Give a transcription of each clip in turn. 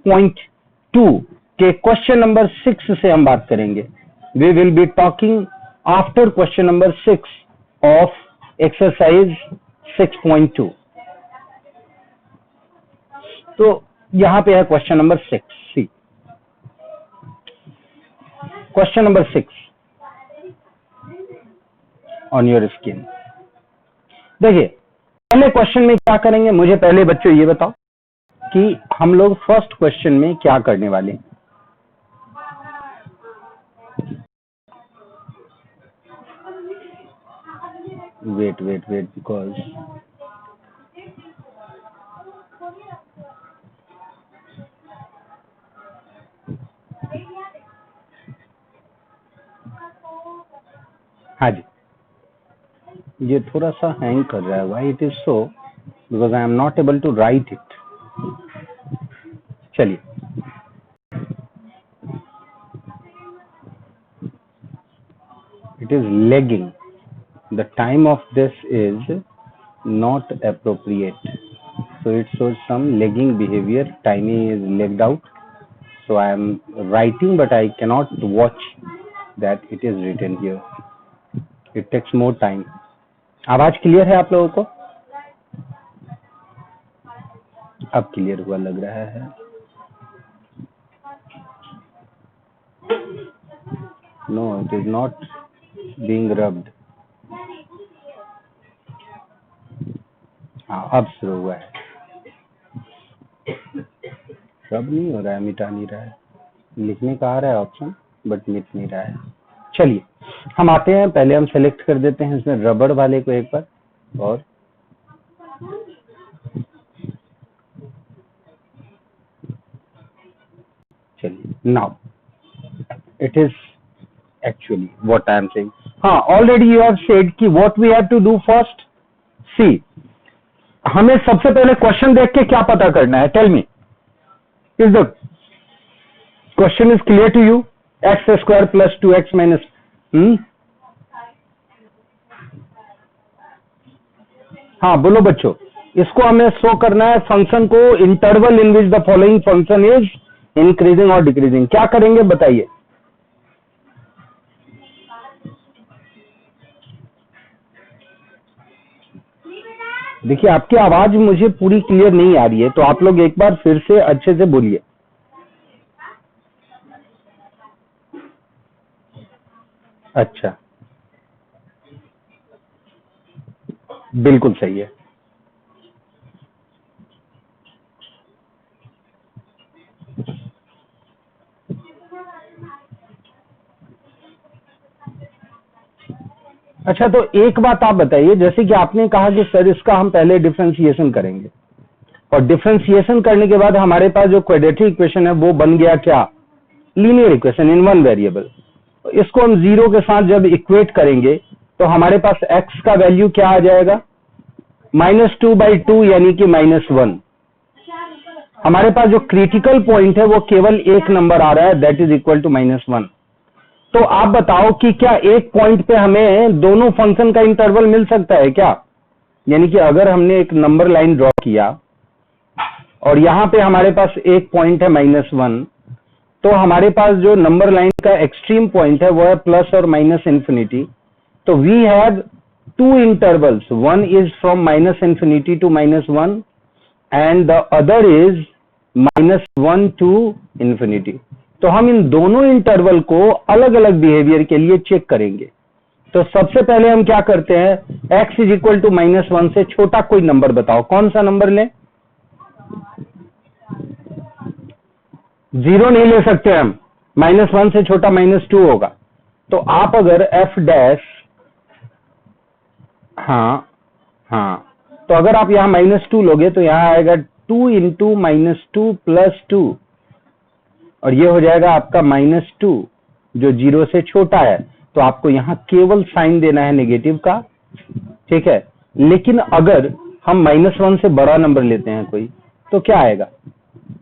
6.2 के question number 6 से हम बात करेंगे। We will be talking after question number 6 of exercise 6.2। तो यहां पे है question number 6। See question number 6 on your screen. देखिए पहले क्वेश्चन में क्या करेंगे, मुझे पहले बच्चों ये बताओ कि हम लोग फर्स्ट क्वेश्चन में क्या करने वाले हैं। वेट बिकॉज हाँ जी, ये थोड़ा सा हैंग कर रहा है। Why it is so? Because I am not able to write it. चलिए it is lagging. The time of this is not appropriate, so it shows some lagging behavior. Timing is lagged out, so I am writing but I cannot watch that it is written here. It takes more time. आवाज clear है आप लोगों को? अब clear हुआ लग रहा है। No, it is not being rubbed. हाँ अब शुरू हुआ है। रब नहीं हो रहा है, मिटा नहीं रहा है। लिखने का आ रहा है ऑप्शन बट मिट नहीं रहा है। चलिए हम आते हैं, पहले हम सेलेक्ट कर देते हैं इसमें रबड़ वाले को एक बार। और चलिए now it is actually what I am saying. हाँ ऑलरेडी यू हैव सेड कि what we have to do first. See हमें सबसे पहले क्वेश्चन देख के क्या पता करना है? Tell me, is the question is clear to you? X square plus 2x minus हाँ बोलो बच्चों, इसको हमें शो करना है फंक्शन को interval in which the following function is increasing और डिक्रीजिंग। क्या करेंगे बताइए? देखिए आपकी आवाज मुझे पूरी क्लियर नहीं आ रही है, तो आप लोग एक बार फिर से अच्छे से बोलिए। अच्छा बिल्कुल सही है। अच्छा तो एक बात आप बताइए, जैसे कि आपने कहा कि सर इसका हम पहले डिफरेंशिएशन करेंगे और डिफरेंशिएशन करने के बाद हमारे पास जो क्वाड्रेटिक इक्वेशन है वो बन गया क्या? Linear equation in one variable. इसको हम जीरो के साथ जब इक्वेट करेंगे तो हमारे पास x का वैल्यू क्या आ जाएगा? -2/2 यानी कि -1। हमारे पास जो क्रिटिकल पॉइंट है वो केवल एक नंबर आ रहा है, दैट इज इक्वल टू -1। तो आप बताओ कि क्या एक पॉइंट पे हमें दोनों फंक्शन का इंटरवल मिल सकता है क्या? यानी कि अगर हमने एक नंबर लाइन ड्रॉ किया और यहां पे हमारे पास एक पॉइंट है -1, तो हमारे पास जो नंबर लाइन का एक्सट्रीम पॉइंट है वो है प्लस और माइनस इंफिनिटी। तो we have two intervals, one is from -infinity to -1 and the other is -1 to infinity. तो हम इन दोनों इंटरवल को अलग अलग बिहेवियर के लिए चेक करेंगे। तो सबसे पहले हम क्या करते हैं, x इज इक्वल टू -1 से छोटा कोई नंबर बताओ, कौन सा नंबर लें? 0 नहीं ले सकते हम, -1 से छोटा -2 होगा। तो आप अगर f डैश, हाँ तो अगर आप यहां -2 लोगे तो यहां आएगा 2 इंटू -2 प्लस 2 और ये हो जाएगा आपका -2 जो 0 से छोटा है। तो आपको यहां केवल साइन देना है नेगेटिव का, ठीक है। लेकिन अगर हम -1 से बड़ा नंबर लेते हैं कोई, तो क्या आएगा?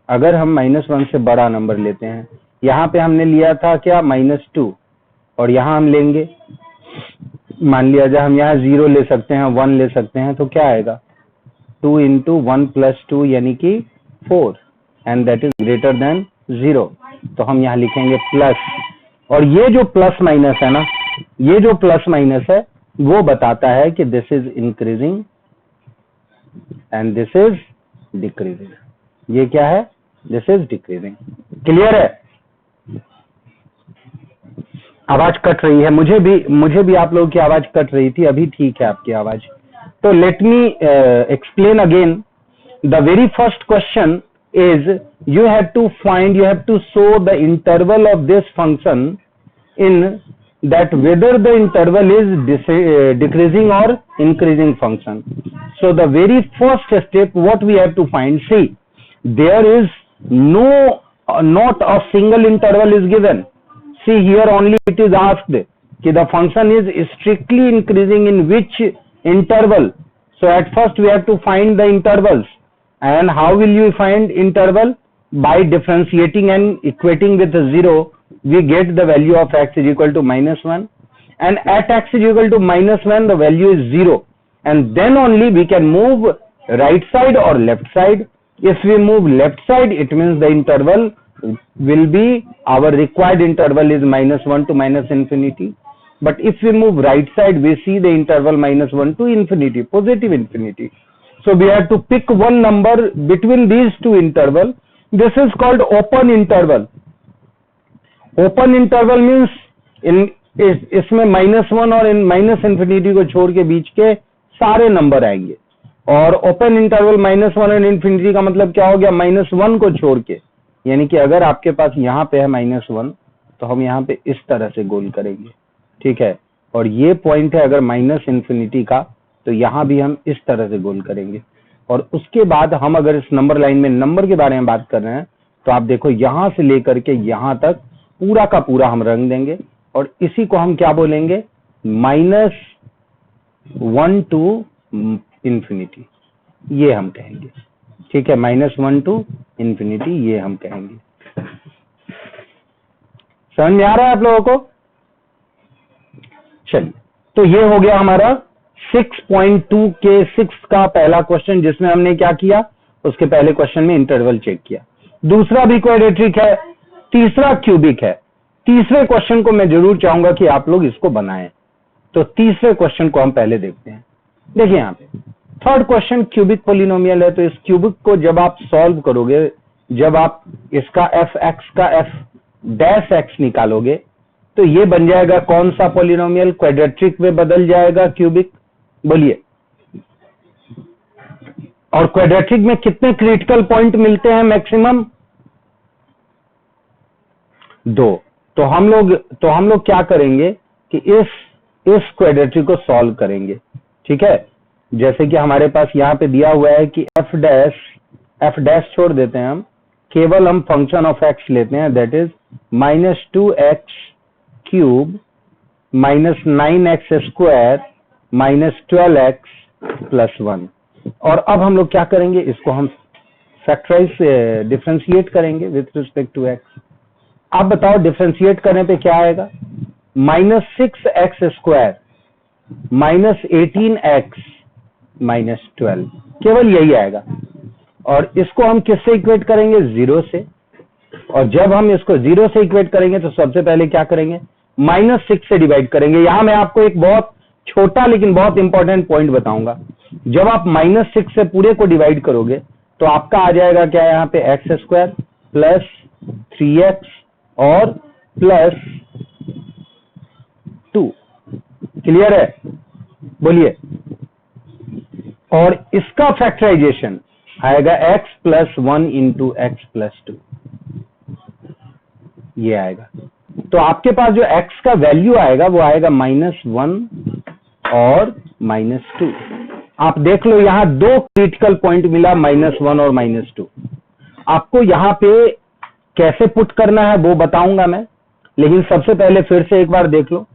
अगर हम -1 से बड़ा नंबर लेते हैं, यहाँ पे हमने लिया था क्या -2 और यहाँ हम लेंगे, मान लिया जाए हम यहाँ 0 ले सकते हैं, 1 ले सकते हैं, तो क्या आएगा? 2 इंटू 1 प्लस 2 यानी कि 4 and that is greater than 0, तो हम यहाँ लिखेंगे प्लस। और ये जो प्लस माइनस है ना, ये जो प्लस माइनस है वो बताता है कि this is increasing and this is decreasing. ये क्या है? This is decreasing. क्लियर है? आवाज कट रही है, मुझे भी आप लोगों की आवाज कट रही थी, अभी ठीक है आपकी आवाज। तो let me explain again. The very first question is you have to show the interval of this function in that whether the interval is decreasing or increasing function. So the very first step what we have to find, see there is not a single interval is given. See here only it is asked कि the function is strictly increasing in which interval. So at first we have to find the intervals. And how will you find interval? By differentiating and equating with 0, we get the value of x is equal to -1, and at x is equal to -1 the value is 0, and then only we can move right side or left side. If we move left side, it means the interval will be, our required interval is -1 to -infinity. But if we move right side, we see the interval -1 to infinity, positive infinity. So we have to pick one number between these two interval. This is called open interval. Open interval means इसमें -1 और -infinity को छोड़ के बीच के सारे number आएंगे। और open interval -1 और इन्फिनिटी का मतलब क्या हो गया? -1 को छोड़ के, यानी कि अगर आपके पास यहाँ पे है -1 तो हम यहाँ पे इस तरह से गोल करेंगे, ठीक है। और ये पॉइंट है अगर -infinity का, तो यहाँ भी हम इस तरह से गोल करेंगे। और उसके बाद हम अगर इस नंबर लाइन में नंबर के बारे में बात कर रहे हैं तो आप देखो यहाँ से लेकर के यहाँ तक पूरा का पूरा हम रंग देंगे, और इसी को हम क्या बोलेंगे? -1 टू इंफिनिटी, ये हम कहेंगे, ठीक है। -1 टू इंफिनिटी ये हम कहेंगे। समझ में आ रहा है आप लोगों को? चलिए, तो ये हो गया हमारा 6.2 के 6 का पहला क्वेश्चन, जिसमें हमने क्या किया? उसके पहले क्वेश्चन में इंटरवल चेक किया। दूसरा भी क्वाड्रेटिक है, तीसरा क्यूबिक है। तीसरे क्वेश्चन को मैं जरूर चाहूंगा कि आप लोग इसको बनाएं। तो तीसरे क्वेश्चन को हम पहले देखते हैं। देखिए यहाँ पे थर्ड क्वेश्चन क्यूबिक पॉलिनोमियल है, तो इस क्यूबिक को जब आप सॉल्व करोगे, जब आप इसका f(x) का f'(x) निकालोगे, तो ये बन जाएगा कौन सा पॉलिनोमियल? क्वाड्रेटिक में बदल जाएगा क्यूबिक। बोलिए। और क्वाड्रेटिक में कितने क्रिटिकल पॉइंट मिलते हैं मैक्सिमम? 2। तो हम लोग क्या करेंगे कि इस क्वाड्रेटिक को सॉल्व करेंगे, ठीक है। जैसे कि हमारे पास यहाँ पे दिया हुआ है कि f' छोड़ देते हैं हम, केवल हम फंक्शन ऑफ x लेते हैं, that is -2x³ -9x² -12x + 1। और अब हम लोग क्या करेंगे? इसको हम फैक्टराइज डिफरेंशिएट करेंगे विथ रिस्पेक्ट टू x। आप बताओ डिफरेंशिएट करने पे क्या आएगा? -6x² -18x -12, केवल यही आएगा। और इसको हम किससे इक्वेट करेंगे? 0 से। और जब हम इसको 0 से इक्वेट करेंगे तो सबसे पहले क्या करेंगे? -6 से डिवाइड करेंगे। यहां मैं आपको एक बहुत छोटा लेकिन बहुत इंपॉर्टेंट पॉइंट बताऊंगा। जब आप -6 से पूरे को डिवाइड करोगे तो आपका आ जाएगा क्या? यहाँ पे x² + 3x और +2। क्लियर है? बोलिए। और इसका फैक्टराइजेशन आएगा x + 1 × x + 2, ये आएगा। तो आपके पास जो x का वैल्यू आएगा वो आएगा -1 और -2। आप देख लो यहाँ 2 क्रिटिकल पॉइंट मिला, -1 और -2। आपको यहाँ पे कैसे पुट करना है वो बताऊंगा मैं, लेकिन सबसे पहले फिर से एक बार देख लो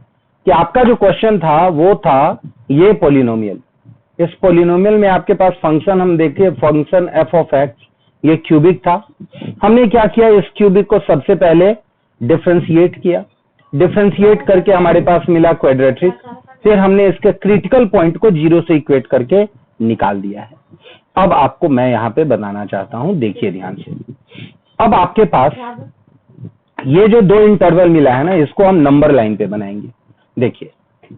कि आपका जो क्वेश्चन था वो था ये पॉलिनोमियल। इस पॉलिनोमियल में आपके पास फंक्शन, हम देखिए फंक्शन f(x), ये क्यूबिक था। हमने क्या किया? इस क्यूबिक को सबसे पहले डिफरेंशिएट किया। डिफरेंशिएट करके हमारे पास मिला क्वाड्रेटिक। फिर हमने इसके क्रिटिकल पॉइंट को 0 से इक्वेट करके निकाल दिया है। अब आपको मैं यहाँ पे बताना चाहता हूं, देखिए ध्यान से। अब आपके पास ये जो दो इंटरवल मिला है ना, इसको हम नंबर लाइन पे बनाएंगे। देखिए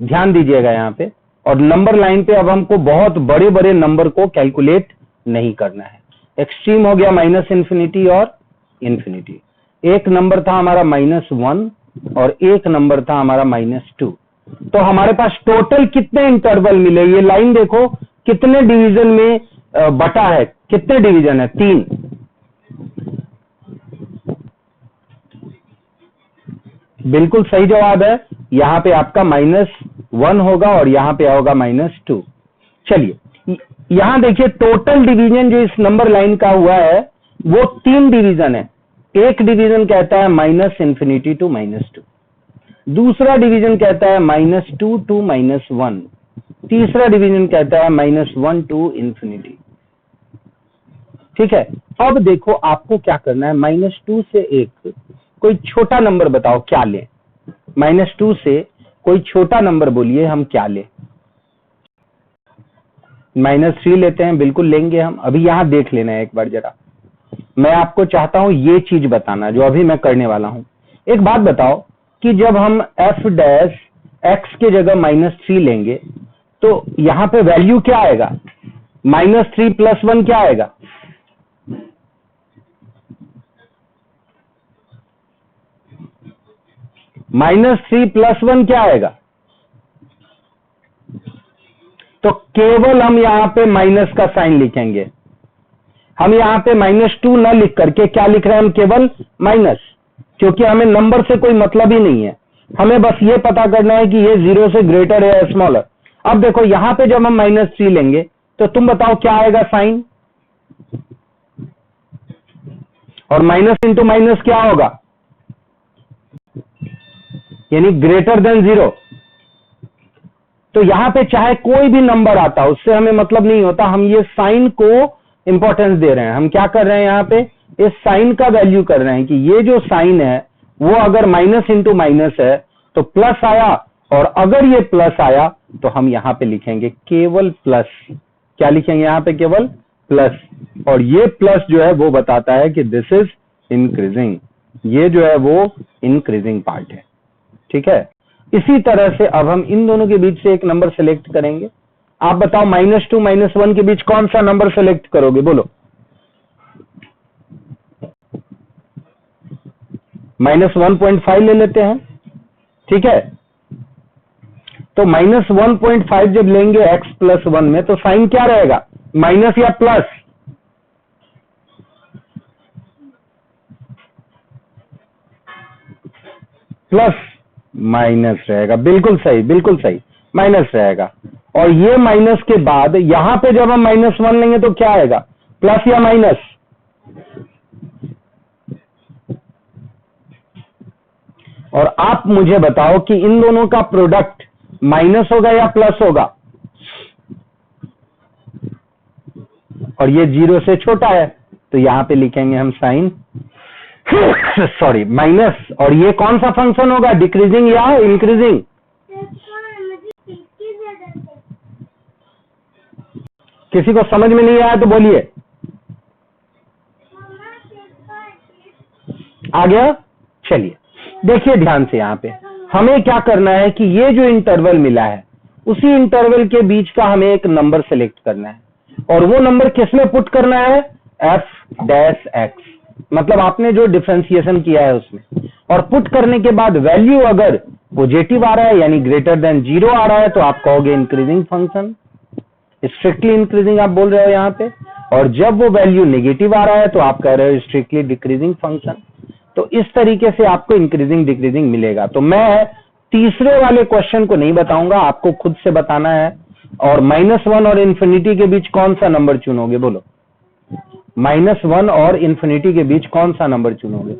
ध्यान दीजिएगा यहाँ पे, और नंबर लाइन पे अब हमको बहुत बड़े बड़े नंबर को कैलकुलेट नहीं करना है। एक्सट्रीम हो गया माइनस इन्फिनिटी और इन्फिनिटी। एक नंबर था हमारा -1 और एक नंबर था हमारा -2। तो हमारे पास टोटल कितने इंटरवल मिले, ये लाइन देखो कितने डिवीजन में बटा है, कितने डिवीजन है, 3। बिल्कुल सही जवाब है। यहाँ पे आपका -1 होगा और यहाँ पे होगा -2। चलिए यहाँ देखिए टोटल डिवीजन जो इस नंबर लाइन का हुआ है वो 3 डिवीजन है। एक डिवीजन कहता है -इन्फिनिटी टू -2, दूसरा डिवीजन कहता है -2 टू -1, तीसरा डिवीजन कहता है -1 टू इन्फिनिटी। ठीक है, अब देखो आपको क्या करना है, -2 से एक कोई छोटा नंबर बताओ क्या लें। -2 से कोई छोटा नंबर बोलिए, हम क्या लें। -3 लेते हैं, बिल्कुल लेंगे हम। अभी यहां देख लेना है एक बार जरा, मैं आपको चाहता हूं ये चीज बताना जो अभी मैं करने वाला हूं। एक बात बताओ कि जब हम f डैश x के जगह -3 लेंगे तो यहां पे वैल्यू क्या आएगा, -3 + 1 क्या आएगा, -3 + 1 क्या आएगा। तो केवल हम यहां पे माइनस का साइन लिखेंगे। हम यहां पे -2 न लिख करके क्या लिख रहे हैं, हम केवल माइनस, क्योंकि हमें नंबर से कोई मतलब ही नहीं है, हमें बस ये पता करना है कि ये 0 से ग्रेटर है या स्मॉलर। अब देखो यहां पे जब हम -3 लेंगे तो तुम बताओ क्या आएगा साइन, और माइनस इंटू माइनस क्या होगा, यानी ग्रेटर देन 0। तो यहां पे चाहे कोई भी नंबर आता उससे हमें मतलब नहीं होता, हम ये साइन को इंपॉर्टेंस दे रहे हैं। हम क्या कर रहे हैं यहाँ पे, इस साइन का वैल्यू कर रहे हैं कि ये जो साइन है वो अगर माइनस इंटू माइनस है तो प्लस आया, और अगर ये प्लस आया तो हम यहां पे लिखेंगे केवल प्लस। क्या लिखेंगे यहाँ पे, केवल प्लस। और ये प्लस जो है वो बताता है कि दिस इज इंक्रीजिंग, ये जो है वो इंक्रीजिंग पार्ट है। ठीक है, इसी तरह से अब हम इन दोनों के बीच से एक नंबर सेलेक्ट करेंगे। आप बताओ -2 -1 के बीच कौन सा नंबर सेलेक्ट करोगे, बोलो। -1.5 ले लेते हैं। ठीक है, तो -1.5 जब लेंगे x + 1 में तो साइन क्या रहेगा, माइनस या प्लस, प्लस माइनस रहेगा। बिल्कुल सही, बिल्कुल सही, माइनस रहेगा। और ये माइनस के बाद यहां पे जब हम -1 लेंगे तो क्या आएगा, प्लस या माइनस। और आप मुझे बताओ कि इन दोनों का प्रोडक्ट माइनस होगा या प्लस होगा, और ये 0 से छोटा है तो यहां पे लिखेंगे हम साइन सॉरी माइनस। और ये कौन सा फंक्शन होगा, डिक्रीजिंग या इंक्रीजिंग। किसी को समझ में नहीं आया तो बोलिए, आ गया। चलिए देखिए ध्यान से, यहां पे हमें क्या करना है कि ये जो इंटरवल मिला है उसी इंटरवल के बीच का हमें एक नंबर सेलेक्ट करना है, और वो नंबर किसमें पुट करना है, f डैश x, मतलब आपने जो डिफरेंशिएशन किया है उसमें। और पुट करने के बाद वैल्यू अगर पॉजिटिव आ रहा है यानी ग्रेटर देन 0 आ रहा है तो आप कहोगे इंक्रीजिंग फंक्शन, स्ट्रिक्टली इंक्रीजिंग आप बोल रहे हो यहाँ पे। और जब वो वैल्यू नेगेटिव आ रहा है तो आप कह रहे हो स्ट्रिक्टली डिक्रीजिंग फंक्शन। तो इस तरीके से आपको इंक्रीजिंग डिक्रीजिंग मिलेगा। तो मैं तीसरे वाले क्वेश्चन को नहीं बताऊंगा, आपको खुद से बताना है। और -1 और इन्फिनिटी के बीच कौन सा नंबर चुनोगे, बोलो। -1 और इन्फिनिटी के बीच कौन सा नंबर चुनोगे,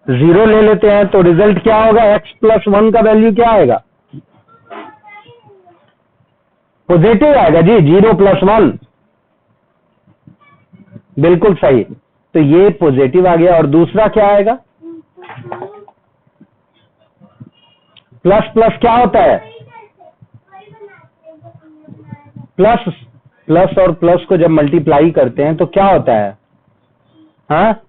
0 ले लेते हैं। तो रिजल्ट क्या होगा, x + 1 का वैल्यू क्या आएगा, पॉजिटिव आएगा जी, 0 + 1, बिल्कुल सही। तो ये पॉजिटिव आ गया। और दूसरा क्या आएगा, प्लस प्लस क्या होता है, प्लस प्लस और प्लस को जब मल्टीप्लाई करते हैं तो क्या होता है? हाँ,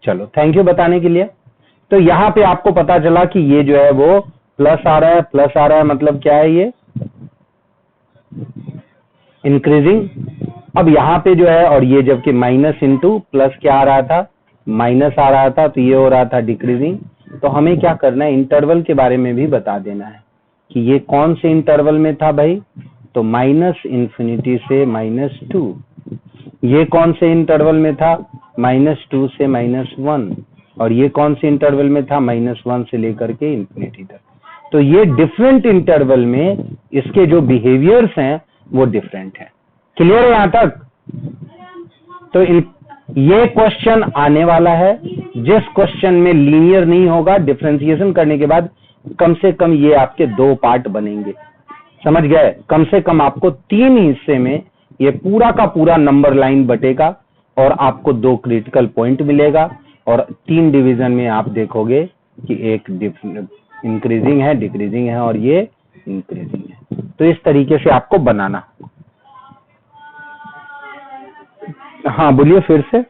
चलो थैंक यू बताने के लिए। तो यहाँ पे आपको पता चला कि ये जो है वो प्लस आ रहा है, प्लस आ रहा है, मतलब क्या है ये? इंक्रीजिंग। अब यहाँ पे जो है, और ये जबकि माइनस इंटू प्लस क्या आ रहा था? माइनस आ रहा था, तो ये हो रहा था डिक्रीजिंग। तो हमें क्या करना है, इंटरवल के बारे में भी बता देना है कि ये कौन से इंटरवल में था भाई? तो माइनस इंफिनिटी से -2। ये कौन से इंटरवल में था? -2 से -1। और ये कौन से इंटरवल में था? -1 से लेकर के इंफिनिटी तक। तो ये डिफरेंट इंटरवल में इसके जो बिहेवियर्स हैं वो डिफरेंट है। क्लियर है यहां तक? तो ये क्वेश्चन आने वाला है, जिस क्वेश्चन में लीनियर नहीं होगा, डिफरेंशिएशन करने के बाद कम से कम ये आपके 2 पार्ट बनेंगे। समझ गए? कम से कम आपको 3 हिस्से में ये पूरा का पूरा नंबर लाइन बटेगा और आपको 2 क्रिटिकल पॉइंट मिलेगा, और 3 डिवीजन में आप देखोगे कि एक इंक्रीजिंग है, डिक्रीजिंग है, और ये इंक्रीजिंग है। तो इस तरीके से आपको बनाना। हाँ बोलिए फिर से।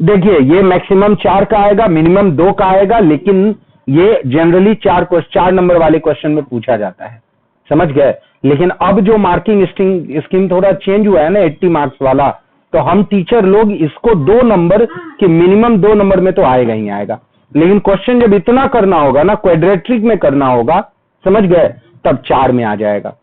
देखिए, ये मैक्सिमम 4 का आएगा, मिनिमम 2 का आएगा, लेकिन ये जनरली 4 नंबर वाले क्वेश्चन में पूछा जाता है। समझ गए? लेकिन अब जो मार्किंग स्कीम थोड़ा चेंज हुआ है ना, 80 मार्क्स वाला, तो हम टीचर लोग इसको 2 नंबर की मिनिमम 2 नंबर में तो आएगा ही आएगा। लेकिन क्वेश्चन जब इतना करना होगा ना, क्वाड्रेटिक में करना होगा, समझ गए, तब 4 में आ जाएगा।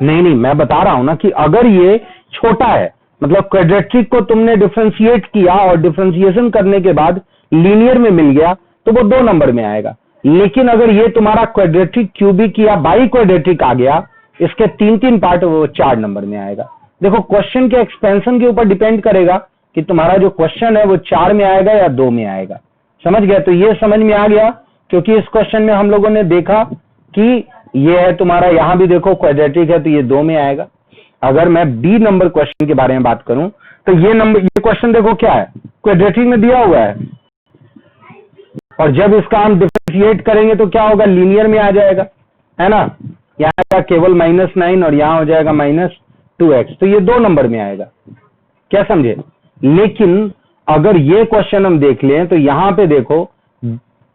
नहीं, मैं बता रहा हूं ना कि अगर ये छोटा है, मतलब क्वाड्रेटिक को तुमने डिफरेंशिएट किया और डिफरेंशिएशन करने के बाद लीनियर में मिल गया, तो वो 2 नंबर में आएगा। लेकिन अगर ये तुम्हारा क्वाड्रेटिक, क्यूबिक या बाई क्वाड्रेटिक आ गया, इसके 3 पार्ट, वो 4 नंबर में आएगा। देखो, क्वेश्चन के एक्सपेंशन के ऊपर डिपेंड करेगा कि तुम्हारा जो क्वेश्चन है वो 4 में आएगा या 2 में आएगा। समझ गया? तो ये समझ में आ गया, क्योंकि इस क्वेश्चन में हम लोगों ने देखा कि ये है तुम्हारा, यहां भी देखो क्वाड्रेटिक है तो ये 2 में आएगा। अगर मैं बी नंबर क्वेश्चन के बारे में बात करूं तो ये क्वेश्चन देखो क्या है, क्वाड्रेटिक में दिया हुआ है, और जब इसका हम डिफरेंशिएट करेंगे तो क्या होगा? लीनियर में आ जाएगा, है ना? यहाँ का केवल -9 और यहाँ हो जाएगा -2x, तो ये 2 नंबर में आएगा। क्या समझे? लेकिन अगर ये क्वेश्चन हम देख लें तो यहां पे देखो,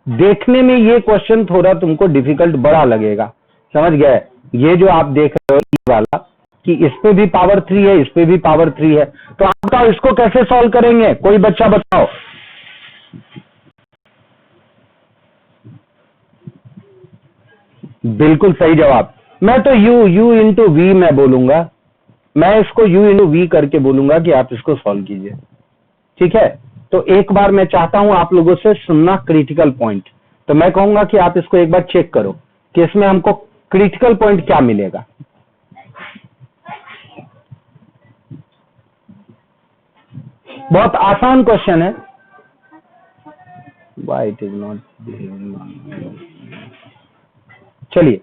देखने में ये क्वेश्चन थोड़ा तुमको डिफिकल्ट बड़ा लगेगा। समझ गए? ये जो आप देख रहे हो ये वाला, कि इस पे भी पावर 3 है, इस पे भी पावर 3 है, तो आप बताओ इसको कैसे सॉल्व करेंगे? कोई बच्चा बताओ। बिल्कुल सही जवाब। मैं तो u इंटू वी मैं बोलूंगा, मैं इसको u इंटू वी करके बोलूंगा कि आप इसको सॉल्व कीजिए। ठीक है? तो एक बार मैं चाहता हूं आप लोगों से सुनना क्रिटिकल पॉइंट। तो मैं कहूंगा कि आप इसको एक बार चेक करो कि इसमें हमको क्रिटिकल पॉइंट क्या मिलेगा। बहुत आसान क्वेश्चन है। Why it is not behaving? चलिए,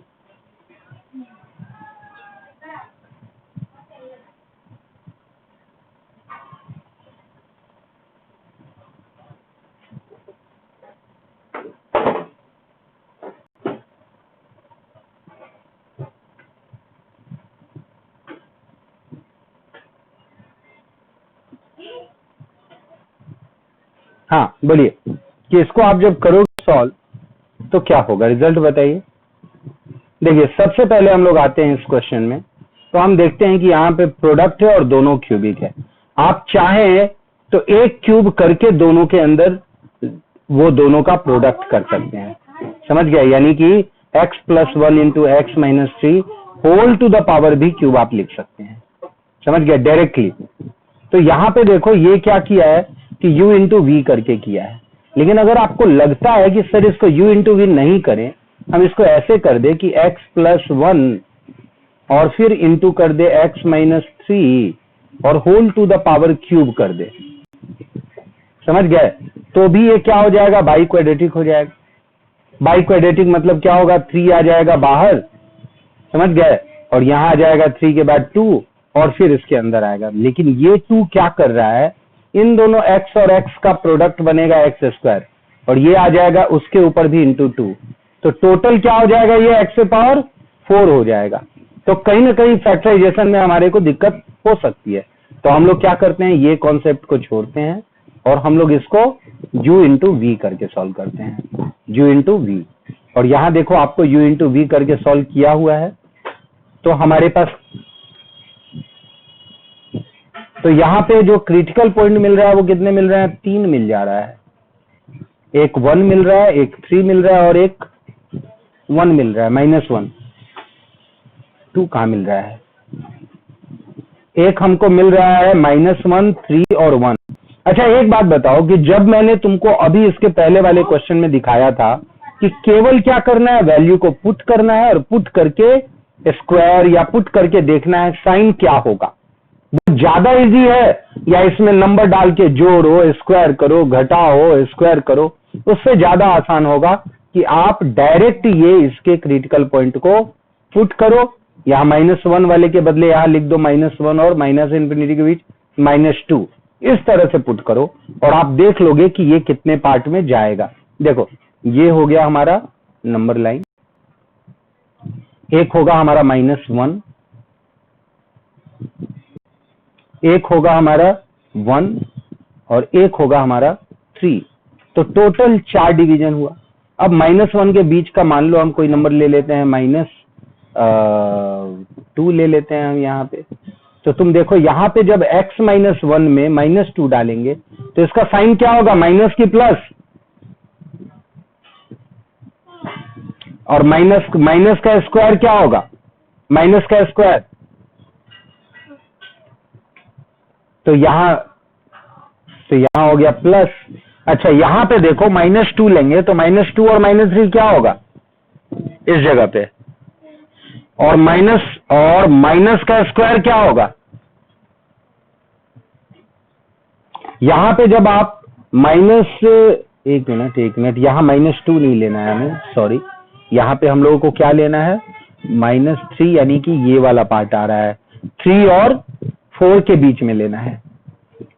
हाँ बोलिए कि इसको आप जब करोगे सॉल्व तो क्या होगा, रिजल्ट बताइए। देखिए, सबसे पहले हम लोग आते हैं इस क्वेश्चन में, तो हम देखते हैं कि यहाँ पे प्रोडक्ट है और दोनों क्यूबिक है। आप चाहें तो एक क्यूब करके दोनों के अंदर वो दोनों का प्रोडक्ट कर सकते हैं। समझ गए? यानी कि x + 1 into x - 3 whole to the power भी क्यूब आप लिख सकते हैं। समझ गए? डायरेक्टली। तो यहाँ पे देखो ये क्या किया है कि u इंटू वी करके किया है। लेकिन अगर आपको लगता है कि सर इसको u इंटू वी नहीं करें, हम इसको ऐसे कर दे कि x + 1 और फिर इंटू कर दे x - 3 और whole to the power cube कर दे। समझ गए? तो भी ये क्या हो जाएगा? बाई क्वाड्रेटिक हो जाएगा। बाई क्वाड्रेटिक मतलब क्या होगा? 3 आ जाएगा बाहर, समझ गए, और यहां आ जाएगा 3 के बाद 2 और फिर इसके अंदर आएगा। लेकिन ये 2 क्या कर रहा है? इन दोनों x और x का प्रोडक्ट बनेगा x स्क्वायर, और ये आ जाएगा उसके ऊपर भी इंटू 2, तो टोटल क्या हो जाएगा, ये x से पावर 4 हो जाएगा। तो कहीं ना कहीं फैक्टराइजेशन में हमारे को दिक्कत हो सकती है, तो हम लोग क्या करते हैं, ये कॉन्सेप्ट को छोड़ते हैं और हम लोग इसको u इंटू वी करके सॉल्व करते हैं, u इंटू वी। और यहां देखो आपको u इंटू वी करके सॉल्व किया हुआ है, तो हमारे पास, तो यहाँ पे जो क्रिटिकल पॉइंट मिल रहा है वो कितने मिल रहे हैं, 3 मिल जा रहा है, एक 1 मिल रहा है, एक 3 मिल रहा है और एक 1 मिल रहा है, -1, 2 कहाँ मिल रहा है, एक हमको मिल रहा है -1, 3 और 1। अच्छा एक बात बताओ कि जब मैंने तुमको अभी इसके पहले वाले क्वेश्चन में दिखाया था कि केवल क्या करना है, वैल्यू को पुट करना है और पुट करके स्क्वायर या पुट करके देखना है साइन क्या होगा, वो ज्यादा इजी है या इसमें नंबर डाल के जोड़ो, स्क्वायर करो, घटाओ, स्क्वायर करो, उससे ज्यादा आसान होगा कि आप डायरेक्ट ये इसके क्रिटिकल पॉइंट को पुट करो, यहाँ -1 वाले के बदले यहाँ लिख दो -1 और माइनस इंफिनिटी के बीच -2, इस तरह से पुट करो और आप देख लोगे कि ये कितने पार्ट में जाएगा। देखो ये हो गया हमारा नंबर लाइन, एक होगा हमारा -1, एक होगा हमारा 1 और एक होगा हमारा 3, तो टोटल 4 डिवीजन हुआ। अब -1 के बीच का मान लो हम कोई नंबर ले लेते हैं, -2 ले लेते हैं हम यहाँ पे, तो तुम देखो यहाँ पे जब x -1 में -2 डालेंगे तो इसका साइन क्या होगा, माइनस की प्लस, और माइनस का स्क्वायर क्या होगा, माइनस का स्क्वायर, तो यहाँ हो गया प्लस। अच्छा यहाँ पे देखो -2 लेंगे तो -2 और -3 क्या होगा इस जगह पे, और माइनस का स्क्वायर क्या होगा, यहां पे जब आप एक मिनट यहाँ -2 नहीं लेना है हमें, सॉरी, यहाँ पे हम लोगों को क्या लेना है, -3, यानी कि ये वाला पार्ट आ रहा है, 3 और 4 के बीच में लेना है,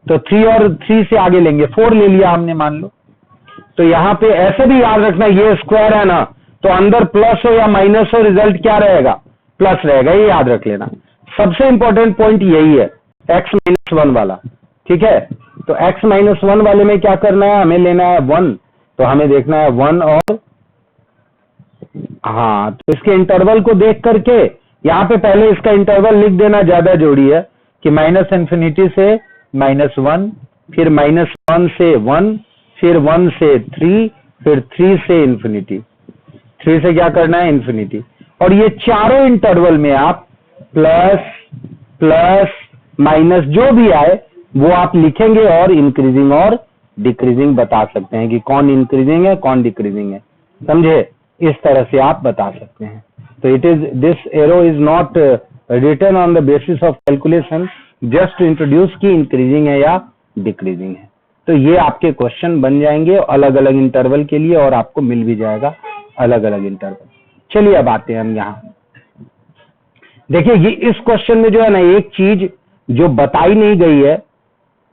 तो 3 और 3 से आगे लेंगे, 4 ले लिया हमने मान लो, तो यहाँ पे ऐसे भी याद रखना ये स्क्वायर है ना, तो अंदर प्लस हो या माइनस हो रिजल्ट क्या रहेगा, प्लस रहेगा, ये याद रख लेना। सबसे इंपॉर्टेंट पॉइंट यही है x -1 वाला, ठीक है। तो x -1 वाले में क्या करना है, हमें लेना है 1, तो हमें देखना है 1 और, हाँ, तो इसके इंटरवल को देख करके यहाँ पे पहले इसका इंटरवल लिख देना ज्यादा जरूरी है कि -∞ से -1, फिर -1 से 1, फिर 1 से 3, फिर 3 से इंफिनिटी, 3 से क्या करना है इंफिनिटी, और ये चारों इंटरवल में आप प्लस प्लस माइनस जो भी आए वो आप लिखेंगे और इंक्रीजिंग और डिक्रीजिंग बता सकते हैं कि कौन इंक्रीजिंग है कौन डिक्रीजिंग है, समझे, इस तरह से आप बता सकते हैं। तो this arrow is not written on the basis of calculation, just to introduce की इंक्रीजिंग है या डिक्रीजिंग है। तो ये आपके क्वेश्चन बन जाएंगे अलग अलग इंटरवल के लिए और आपको मिल भी जाएगा अलग अलग इंटरवल। चलिए अब आते हैं हम यहाँ, देखिए ये इस क्वेश्चन में जो है ना एक चीज जो बताई नहीं गई है,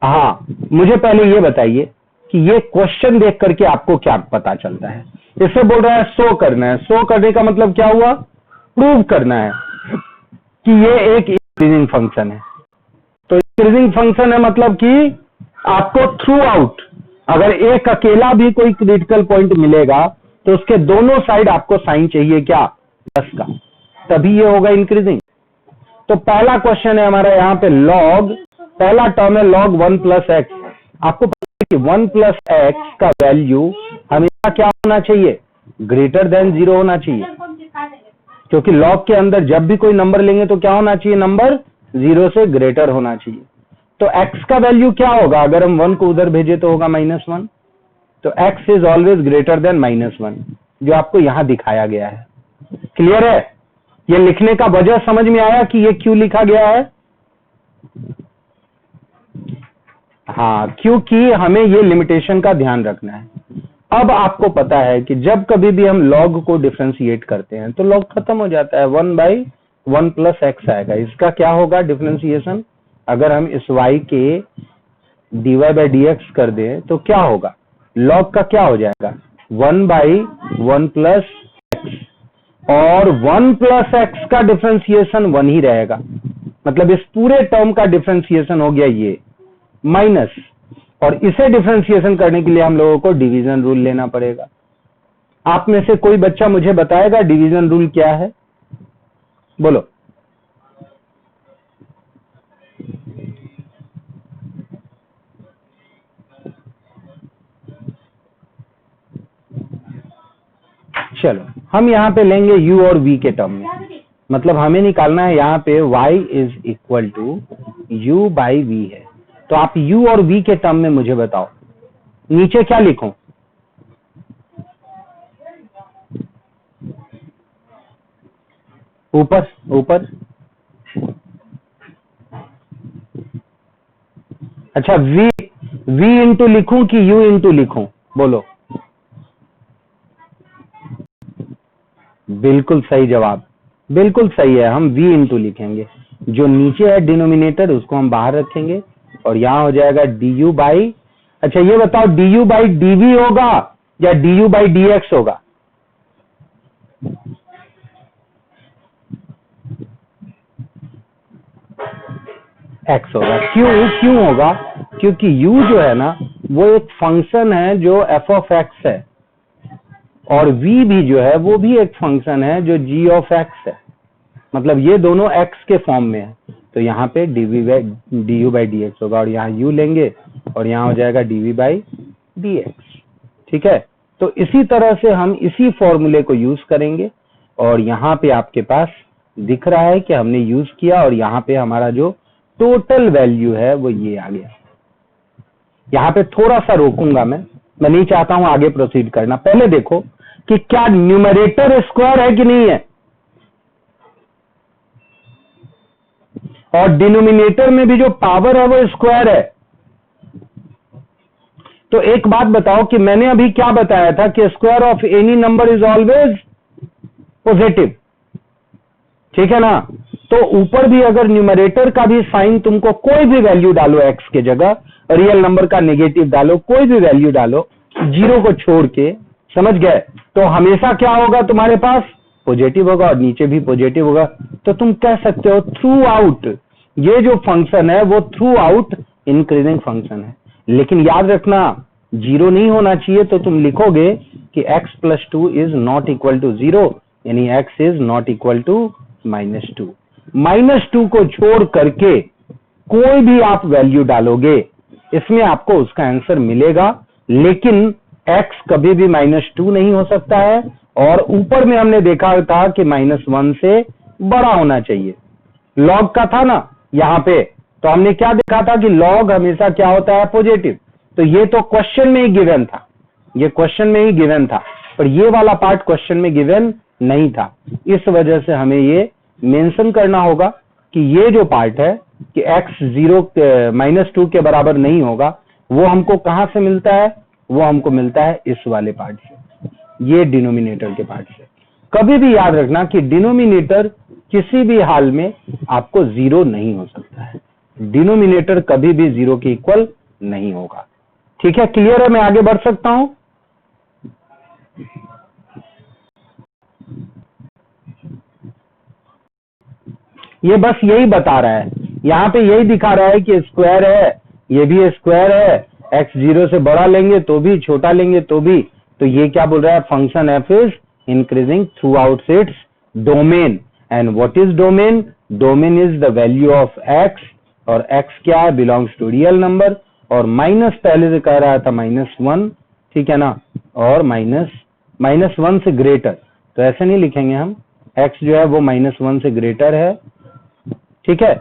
हाँ मुझे पहले ये बताइए कि ये क्वेश्चन देख करके आपको क्या पता चलता है। इससे बोल रहा है शो करना है, शो करने का मतलब क्या हुआ, प्रूव करना है कि ये एक इंक्रीजिंग फंक्शन है। तो इंक्रीजिंग फंक्शन है मतलब कि आपको थ्रू आउट अगर एक अकेला भी कोई क्रिटिकल पॉइंट मिलेगा तो उसके दोनों साइड आपको साइन चाहिए क्या, प्लस का, तभी ये होगा इंक्रीजिंग। तो पहला क्वेश्चन है हमारा यहाँ पे लॉग, पहला टर्म है log 1 + x। आपको पता है कि 1 + x का वैल्यू हमेशा क्या होना चाहिए, ग्रेटर देन 0 होना चाहिए, क्योंकि log के अंदर जब भी कोई नंबर लेंगे तो क्या होना चाहिए, नंबर 0 से ग्रेटर होना चाहिए। तो x का वैल्यू क्या होगा, अगर हम 1 को उधर भेजे तो होगा -1, तो x is always greater than -1, जो आपको यहां दिखाया गया है। क्लियर है, ये लिखने का वजह समझ में आया कि ये क्यों लिखा गया है, हाँ, क्योंकि हमें ये लिमिटेशन का ध्यान रखना है। अब आपको पता है कि जब कभी भी हम log को डिफरेंशिएट करते हैं तो log खत्म हो जाता है, 1/1 + x आएगा। इसका क्या होगा डिफरेंशिएशन, अगर हम इस y के dy बाई डी एक्स कर दे तो क्या होगा, log का क्या हो जाएगा 1/1 प्लस एक्स, और 1 प्लस एक्स का डिफरेंशिएशन 1 ही रहेगा, मतलब इस पूरे टर्म का डिफरेंशिएशन हो गया ये माइनस, और इसे डिफरेंशिएशन करने के लिए हम लोगों को डिवीजन रूल लेना पड़ेगा। आप में से कोई बच्चा मुझे बताएगा डिवीजन रूल क्या है, बोलो। चलो हम यहां पे लेंगे u और v के टर्म में, मतलब हमें निकालना है यहां पे y is equal to u by V है। तो आप u और v के टर्म में मुझे बताओ नीचे क्या लिखूं, ऊपर ऊपर, अच्छा v इंटू लिखूं कि u इंटू लिखूं, बोलो। बिल्कुल सही जवाब, बिल्कुल सही है, हम v इंटू लिखेंगे, जो नीचे है डिनोमिनेटर उसको हम बाहर रखेंगे और यहां हो जाएगा du बाई, अच्छा ये बताओ du बाई dv होगा या du बाई dx होगा, x होगा। क्यों होगा, क्योंकि u जो है ना वो एक फंक्शन है जो f ऑफ x है, और v भी जो है वो भी एक फंक्शन है जो g ऑफ x है, मतलब ये दोनों x के फॉर्म में है, तो यहाँ पे du बाई dx होगा, और यहाँ u लेंगे और यहाँ हो जाएगा dv बाई dx, ठीक है। तो इसी तरह से हम इसी फॉर्मूले को यूज करेंगे, और यहाँ पे आपके पास दिख रहा है कि हमने यूज किया, और यहाँ पे हमारा जो टोटल वैल्यू है वो ये आ गया। यहाँ पे थोड़ा सा रोकूंगा मैं नहीं चाहता हूं आगे प्रोसीड करना, पहले देखो कि क्या न्यूमरेटर स्क्वायर है कि नहीं है, और डिनोमिनेटर में भी जो पावर है वो स्क्वायर है। तो एक बात बताओ कि मैंने अभी क्या बताया था कि square of any number is always positive, ठीक है ना। तो ऊपर भी अगर न्यूमरेटर का भी साइन तुमको कोई भी वैल्यू डालो एक्स के जगह, रियल नंबर का नेगेटिव डालो, कोई भी वैल्यू डालो जीरो को छोड़ के, समझ गए, तो हमेशा क्या होगा तुम्हारे पास पॉजिटिव होगा, और नीचे भी पॉजिटिव होगा। तो तुम कह सकते हो थ्रू आउट ये जो फंक्शन है वो थ्रू आउट इंक्रीजिंग फंक्शन है, लेकिन याद रखना जीरो नहीं होना चाहिए, तो तुम लिखोगे कि x plus two is not equal to zero, यानी x is not equal to -2। -2 को छोड़ करके कोई भी आप वैल्यू डालोगे इसमें आपको उसका आंसर मिलेगा, लेकिन x कभी भी -2 नहीं हो सकता है, और ऊपर में हमने देखा था कि -1 से बड़ा होना चाहिए, log का था ना यहाँ पे, तो हमने क्या देखा था कि log हमेशा क्या होता है पॉजिटिव। तो ये तो क्वेश्चन में ही गिवन था, ये क्वेश्चन में ही गिवन था, पर ये वाला पार्ट क्वेश्चन में गिवन नहीं था, इस वजह से हमें ये मेंशन करना होगा कि ये जो पार्ट है कि x -2 के बराबर नहीं होगा, वो हमको कहां से मिलता है, वो हमको मिलता है इस वाले पार्ट से, ये डिनोमिनेटर के पार्ट से। कभी भी याद रखना कि डिनोमिनेटर किसी भी हाल में आपको जीरो नहीं हो सकता है, डिनोमिनेटर कभी भी जीरो के इक्वल नहीं होगा, ठीक है। क्लियर है, मैं आगे बढ़ सकता हूं। ये बस यही बता रहा है, यहाँ पे यही दिखा रहा है कि स्क्वायर है, ये भी स्क्वायर है, x जीरो से बड़ा लेंगे तो भी, छोटा लेंगे तो भी, तो ये क्या बोल रहा है, function f is increasing through out its domain, and what is domain, domain is the value of x, और x क्या है, बिलोंग्स टू रियल नंबर, और माइनस पहले से कह रहा था -1, ठीक है ना, और -1 से ग्रेटर, तो ऐसे नहीं लिखेंगे हम, x जो है वो -1 से ग्रेटर है, ठीक है,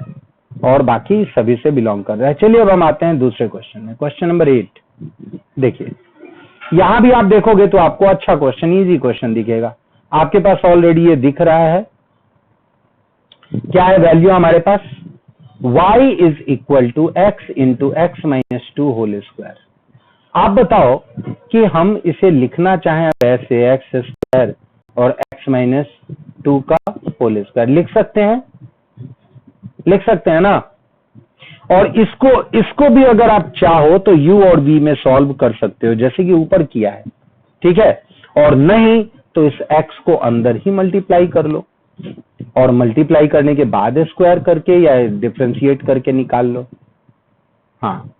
और बाकी सभी से बिलोंग कर रहा है। चलिए अब हम आते हैं दूसरे क्वेश्चन में, क्वेश्चन नंबर 8। देखिए यहां भी आप देखोगे तो आपको अच्छा क्वेश्चन, इजी क्वेश्चन दिखेगा, आपके पास ऑलरेडी ये दिख रहा है, क्या है वैल्यू हमारे पास, y is equal to x into x minus 2 whole square. आप बताओ कि हम इसे लिखना चाहें वैसे x स्क्वायर और x माइनस 2 का होल स्क्वायर लिख सकते हैं, लिख सकते हैं ना। और इसको भी अगर आप चाहो तो u और v में सॉल्व कर सकते हो, जैसे कि ऊपर किया है, ठीक है। और नहीं तो इस x को अंदर ही मल्टीप्लाई कर लो, और मल्टीप्लाई करने के बाद स्क्वायर करके या डिफरेंशिएट करके निकाल लो। हाँ,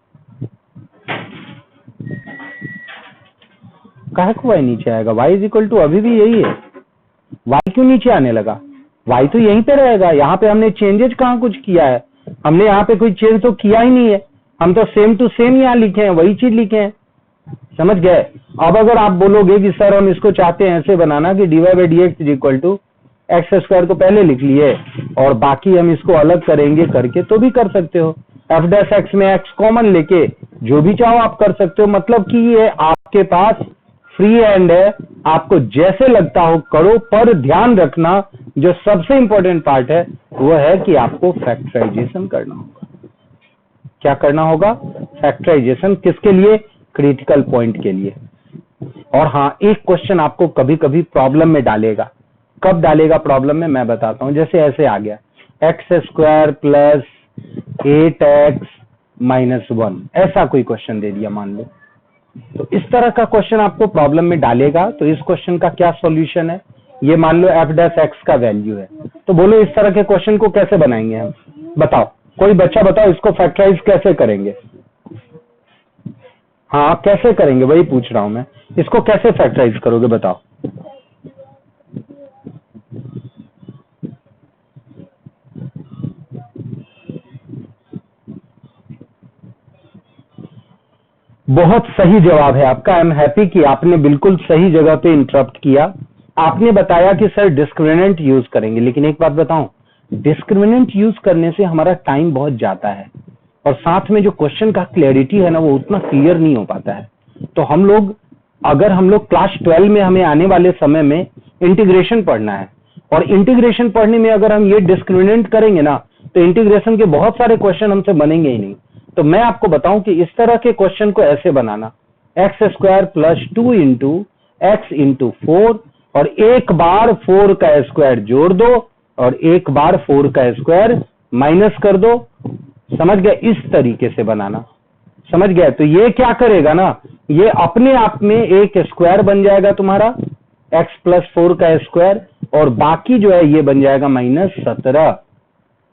काहे को y नीचे आएगा? y इज इक्वल टू अभी भी यही है, y क्यों नीचे आने लगा? y तो यहीं पे रहेगा। यहाँ पे हमने चेंजेस कहाँ कुछ किया है? हमने यहाँ पे कोई चेंज तो किया ही नहीं है, हम तो सेम टू सेम यहाँ लिखे हैं, वही चीज लिखे हैं, समझ गए। अब अगर आप बोलोगे कि सर हम इसको चाहते हैं ऐसे बनाना कि dy by D X is equal to X square को पहले लिख लिए और बाकी हम इसको अलग करेंगे करके, तो भी कर सकते हो। एफ डैश एक्स में एक्स कॉमन लेके जो भी चाहो आप कर सकते हो, मतलब कि ये आपके पास फ्री हैंड है, आपको जैसे लगता हो करो। पर ध्यान रखना, जो सबसे इंपॉर्टेंट पार्ट है वो है कि आपको फैक्टराइजेशन करना होगा। क्या करना होगा? फैक्टराइजेशन। किसके लिए? क्रिटिकल पॉइंट के लिए। और हाँ, एक क्वेश्चन आपको कभी कभी प्रॉब्लम में डालेगा। कब डालेगा प्रॉब्लम में? मैं बताता हूं। जैसे ऐसे आ गया x square plus 8x minus 1, ऐसा कोई क्वेश्चन दे दिया मान लो, तो इस तरह का क्वेश्चन आपको प्रॉब्लम में डालेगा। तो इस क्वेश्चन का क्या सॉल्यूशन है? ये मान लो एफ डैश एक्स का वैल्यू है, तो बोलो इस तरह के क्वेश्चन को कैसे बनाएंगे हम? बताओ, कोई बच्चा बताओ, इसको फैक्टराइज कैसे करेंगे? हाँ, कैसे करेंगे वही पूछ रहा हूं मैं, इसको कैसे फैक्टराइज करोगे बताओ। बहुत सही जवाब है आपका। आई एम हैप्पी कि आपने बिल्कुल सही जगह पे इंटरप्ट किया। आपने बताया कि सर डिस्क्रिमिनेंट यूज करेंगे, लेकिन एक बात बताऊं, डिस्क्रिमिनेंट यूज करने से हमारा टाइम बहुत जाता है और साथ में जो क्वेश्चन का क्लैरिटी है ना, वो उतना क्लियर नहीं हो पाता है। तो हम लोग क्लास 12 में हमें आने वाले समय में इंटीग्रेशन पढ़ना है, और इंटीग्रेशन पढ़ने में अगर हम ये डिस्क्रिमिनेंट करेंगे ना, तो इंटीग्रेशन के बहुत सारे क्वेश्चन हमसे बनेंगे ही नहीं। तो मैं आपको बताऊं कि इस तरह के क्वेश्चन को ऐसे बनाना, x square plus 2 into x into 4, और एक बार 4 का स्क्वायर जोड़ दो और एक बार 4 का स्क्वायर माइनस कर दो। समझ गए? इस तरीके से बनाना, समझ गए? तो ये क्या करेगा ना, ये अपने आप में एक स्क्वायर बन जाएगा तुम्हारा x प्लस 4 का स्क्वायर, और बाकी जो है ये बन जाएगा माइनस 17।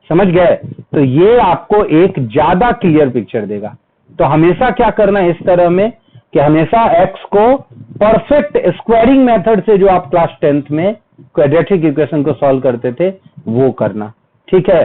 समझ गए? तो ये आपको एक ज्यादा क्लियर पिक्चर देगा। तो हमेशा क्या करना है इस तरह में कि हमेशा x को परफेक्ट स्क्वायरिंग मेथड से, जो आप क्लास 10th में क्वाड्रेटिक इक्वेशन को सॉल्व करते थे, वो करना। ठीक है?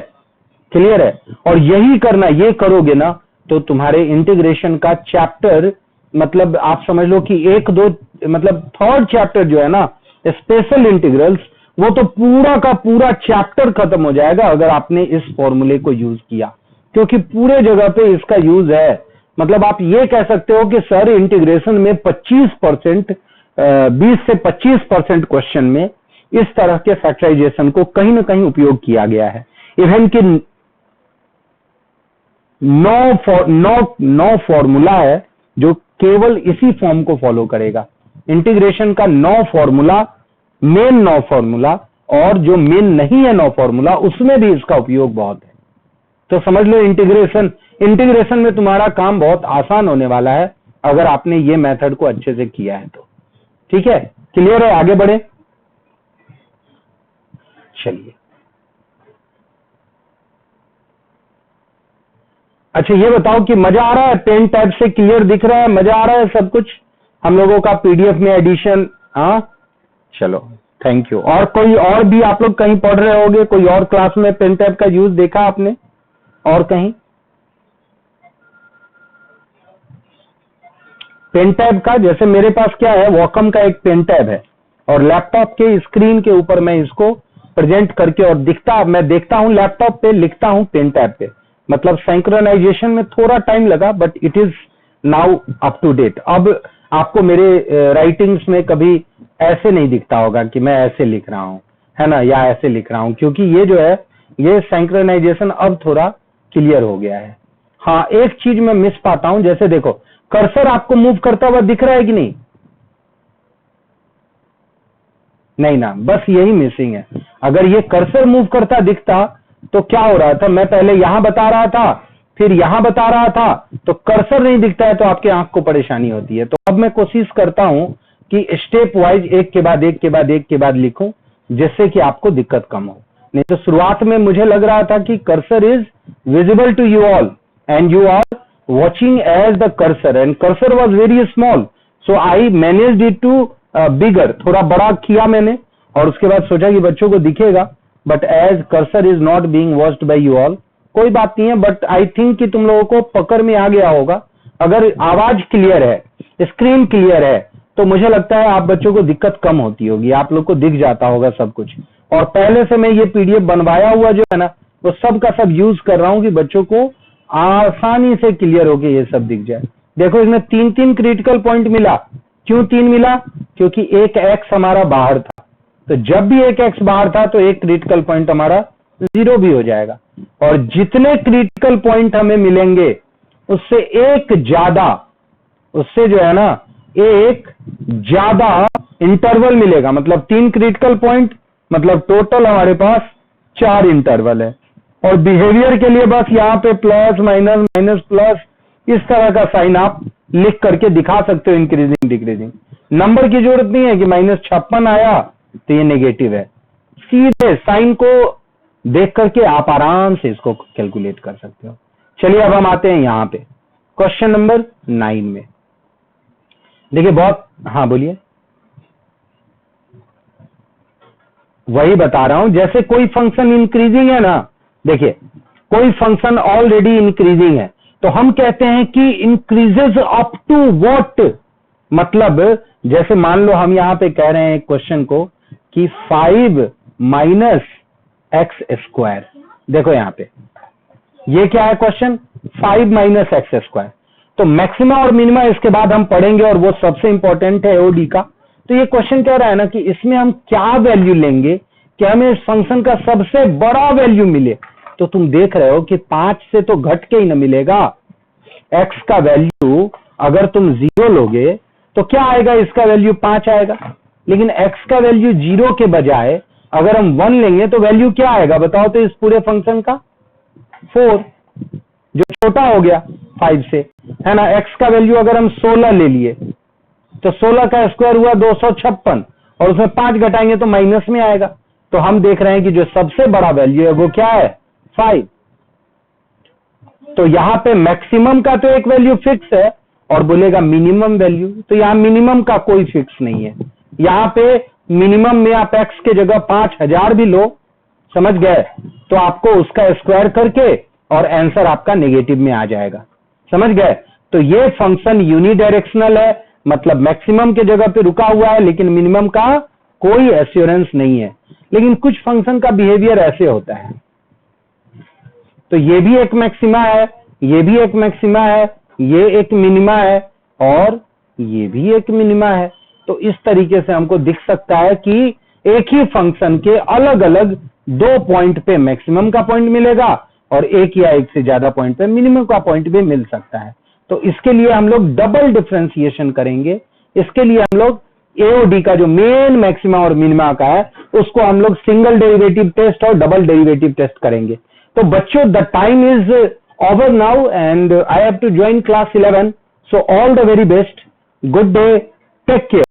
क्लियर है? और यही करना, ये करोगे ना तो तुम्हारे इंटीग्रेशन का चैप्टर, मतलब आप समझ लो कि एक दो, मतलब थर्ड चैप्टर जो है ना स्पेशल इंटीग्रल्स, वो तो पूरा का पूरा चैप्टर खत्म हो जाएगा अगर आपने इस फॉर्मूले को यूज किया, क्योंकि पूरे जगह पे इसका यूज है। मतलब आप ये कह सकते हो कि सर इंटीग्रेशन में 25%, 20 से 25% क्वेश्चन में इस तरह के फैक्टराइजेशन को कहीं ना कहीं उपयोग किया गया है। इवन कि 9 फॉर्मूला है जो केवल इसी फॉर्म को फॉलो करेगा। इंटीग्रेशन का 9 फॉर्मूला, मेन 9 फॉर्मूला, और जो मेन नहीं है 9 फॉर्मूला, उसमें भी इसका उपयोग बहुत है। तो समझ लो इंटीग्रेशन में तुम्हारा काम बहुत आसान होने वाला है अगर आपने ये मेथड को अच्छे से किया है तो। ठीक है? क्लियर है? आगे बढ़े, चलिए। अच्छा ये बताओ कि मजा आ रहा है? पेन टैब से क्लियर दिख रहा है? मजा आ रहा है सब कुछ हम लोगों का? पीडीएफ में एडिशन, हाँ चलो थैंक यू। और कोई और भी आप लोग कहीं पढ़ रहे होगे, कोई और क्लास में पेन टैब का यूज देखा आपने और कहीं? पेन टैब का, जैसे मेरे पास क्या है, वॉकम का एक पेन टैब है, और लैपटॉप के स्क्रीन के ऊपर मैं इसको प्रेजेंट करके और मैं देखता हूं लैपटॉप पे, लिखता हूं पेन टैब पे। मतलब सिंक्रोनाइजेशन में थोड़ा टाइम लगा, but it is now up to date. अब आपको मेरे राइटिंग्स में कभी ऐसे नहीं दिखता होगा कि मैं ऐसे लिख रहा हूं, है ना, या ऐसे लिख रहा हूं, क्योंकि ये जो है ये सिंक्रोनाइजेशन अब थोड़ा क्लियर हो गया है। हाँ, एक चीज मैं मिस पाता हूं, जैसे देखो कर्सर आपको मूव करता हुआ दिख रहा है कि नहीं? नहीं ना, बस यही मिसिंग है। अगर ये कर्सर मूव करता दिखता तो क्या हो रहा था, मैं पहले यहां बता रहा था फिर यहां बता रहा था तो कर्सर नहीं दिखता है तो आपके आंख को परेशानी होती है। तो अब मैं कोशिश करता हूं कि स्टेप वाइज एक के बाद एक के बाद एक के बाद लिखूं, जिससे कि आपको दिक्कत कम हो। नहीं तो शुरुआत में मुझे लग रहा था कि cursor is visible to you all and you are watching as the cursor and cursor was very small, so I managed it to bigger, थोड़ा बड़ा किया मैंने और उसके बाद सोचा कि बच्चों को दिखेगा, but as cursor is not being watched by you all, कोई बात नहीं है। बट आई थिंक कि तुम लोगों को पकड़ में आ गया होगा। अगर आवाज क्लियर है, स्क्रीन क्लियर है, तो मुझे लगता है आप बच्चों को दिक्कत कम होती होगी, आप लोग को दिख जाता होगा सब कुछ। और पहले से मैं ये पीडीएफ बनवाया हुआ जो है ना, वो सब का सब यूज कर रहा हूं कि बच्चों को आसानी से क्लियर होके ये सब दिख जाए। देखो इसमें 3 क्रिटिकल पॉइंट मिला। क्यों 3 मिला? क्योंकि एक एक्स हमारा बाहर था, तो जब भी एक एक्स बाहर था तो एक क्रिटिकल पॉइंट हमारा 0 भी हो जाएगा। और जितने क्रिटिकल पॉइंट हमें मिलेंगे उससे एक ज्यादा, उससे जो है ना एक ज्यादा इंटरवल मिलेगा। मतलब 3 क्रिटिकल पॉइंट, मतलब टोटल हमारे पास 4 इंटरवल है। और बिहेवियर के लिए बस यहाँ पे प्लस माइनस माइनस प्लस इस तरह का साइन आप लिख करके दिखा सकते हो, इंक्रीजिंग डिक्रीजिंग। नंबर की जरूरत नहीं है कि -56 आया तो ये नेगेटिव है, सीधे साइन को देख करके आप आराम से इसको कैलकुलेट कर सकते हो। चलिए अब हम आते हैं यहाँ पे क्वेश्चन नंबर 9 में। देखिए बहुत, हाँ बोलिए। वही बता रहा हूं, जैसे कोई फंक्शन इंक्रीजिंग है ना, देखिए कोई फंक्शन ऑलरेडी इंक्रीजिंग है तो हम कहते हैं कि इंक्रीजेस अप टू व्हाट, मतलब जैसे मान लो हम यहां पे कह रहे हैं क्वेश्चन को कि 5 माइनस एक्स स्क्वायर। देखो यहां पे ये क्या है क्वेश्चन, 5 माइनस एक्स स्क्वायर। तो मैक्सिमा और मिनिमा इसके बाद हम पढ़ेंगे और वो सबसे इंपॉर्टेंट है ओडी का। तो ये क्वेश्चन कह रहा है ना कि इसमें हम क्या वैल्यू लेंगे कि हमें इस फंक्शन का सबसे बड़ा वैल्यू मिले। तो तुम देख रहे हो कि 5 से तो घट के ही ना मिलेगा। x का वैल्यू अगर तुम 0 लोगे तो क्या आएगा, इसका वैल्यू 5 आएगा। लेकिन x का वैल्यू 0 के बजाय अगर हम 1 लेंगे तो वैल्यू क्या आएगा बताओ तो इस पूरे फंक्शन का 4, जो छोटा हो गया 5 से, है ना। x का वैल्यू अगर हम 16 ले लिए तो 16 का स्क्वायर हुआ 256 और उसमें 5 घटाएंगे तो माइनस में आएगा। तो हम देख रहे हैं कि जो सबसे बड़ा वैल्यू है वो क्या है, 5। तो यहां पे मैक्सिमम का तो एक वैल्यू फिक्स है और बोलेगा मिनिमम वैल्यू, तो यहां मिनिमम का कोई फिक्स नहीं है। यहां पे मिनिमम में आप x के जगह 5000 भी लो, समझ गए, तो आपको उसका स्क्वायर करके और आंसर आपका नेगेटिव में आ जाएगा, समझ गए। तो ये फंक्शन यूनिडायरेक्शनल है, मतलब मैक्सिमम के जगह पे रुका हुआ है लेकिन मिनिमम का कोई एश्योरेंस नहीं है। लेकिन कुछ फंक्शन का बिहेवियर ऐसे होता है, तो ये भी एक मैक्सिमा है, ये भी एक मैक्सिमा है, ये एक मिनिमा है और ये भी एक मिनिमा है। तो इस तरीके से हमको दिख सकता है कि एक ही फंक्शन के अलग अलग 2 पॉइंट पे मैक्सिमम का पॉइंट मिलेगा और एक या एक से ज्यादा पॉइंट पे मिनिमम का पॉइंट भी मिल सकता है। तो इसके लिए हम लोग डबल डिफरेंशिएशन करेंगे। इसके लिए हम लोग एओडी का जो मेन मैक्सिमा और मिनिमा का है उसको हम लोग सिंगल डेरिवेटिव टेस्ट और डबल डेरिवेटिव टेस्ट करेंगे। तो बच्चों the time is over now and I have to join class 11, so all the very best, good day, take care.